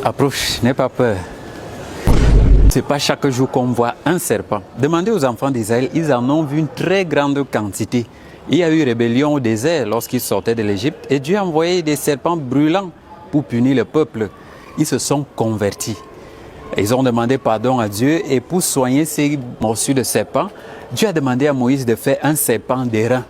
Approche, n'aie pas peur. C'est pas chaque jour qu'on voit un serpent. Demandez aux enfants d'Israël, ils en ont vu une très grande quantité. Il y a eu rébellion au désert lorsqu'ils sortaient de l'Égypte et Dieu a envoyé des serpents brûlants pour punir le peuple. Ils se sont convertis. Ils ont demandé pardon à Dieu et pour soigner ces morsures de serpents, Dieu a demandé à Moïse de faire un serpent d'airain.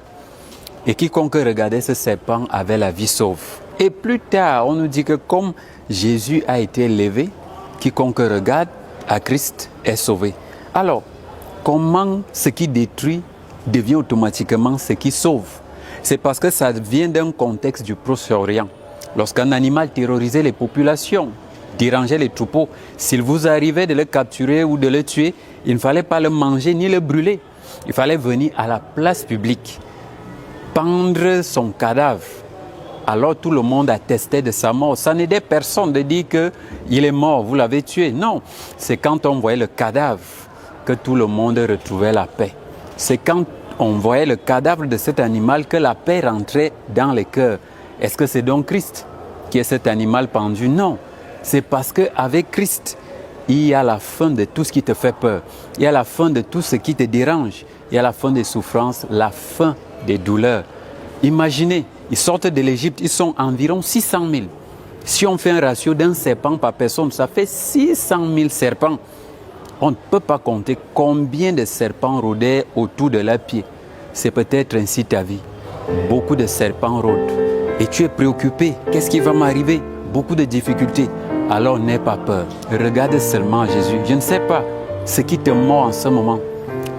Et quiconque regardait ce serpent avait la vie sauve. Et plus tard, on nous dit que comme Jésus a été élevé, quiconque regarde à Christ est sauvé. Alors, comment ce qui détruit devient automatiquement ce qui sauve? C'est parce que ça vient d'un contexte du Proche-Orient. Lorsqu'un animal terrorisait les populations, dérangeait les troupeaux, s'il vous arrivait de le capturer ou de le tuer, il ne fallait pas le manger ni le brûler. Il fallait venir à la place publique, pendre son cadavre. Alors tout le monde attestait de sa mort. Ça n'aidait personne de dire qu'il est mort, vous l'avez tué. Non, c'est quand on voyait le cadavre que tout le monde retrouvait la paix. C'est quand on voyait le cadavre de cet animal que la paix rentrait dans les cœurs. Est-ce que c'est donc Christ qui est cet animal pendu? Non, c'est parce qu'avec Christ, il y a la fin de tout ce qui te fait peur. Il y a la fin de tout ce qui te dérange. Il y a la fin des souffrances, la fin des douleurs. Imaginez, ils sortent de l'Égypte, ils sont environ 600 000. Si on fait un ratio d'un serpent par personne, ça fait 600 000 serpents. On ne peut pas compter combien de serpents rôdaient autour de leurs pieds. C'est peut-être ainsi ta vie. Beaucoup de serpents rôdent. Et tu es préoccupé. Qu'est-ce qui va m'arriver? Beaucoup de difficultés. Alors n'aie pas peur. Regarde seulement Jésus. Je ne sais pas ce qui te mord en ce moment.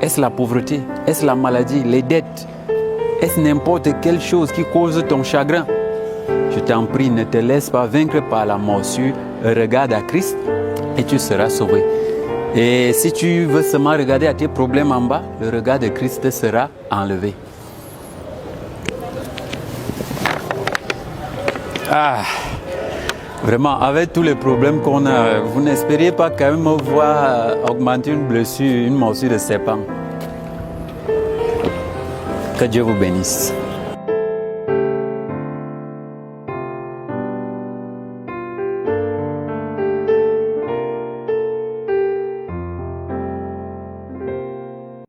Est-ce la pauvreté? Est-ce la maladie? Les dettes? Est-ce n'importe quelle chose qui cause ton chagrin? Je t'en prie, ne te laisse pas vaincre par la morsure. Regarde à Christ et tu seras sauvé. Et si tu veux seulement regarder à tes problèmes en bas, le regard de Christ sera enlevé. Vraiment, avec tous les problèmes qu'on a, vous n'espériez pas quand même voir augmenter une blessure, une morsure de serpent. Que Dieu vous bénisse.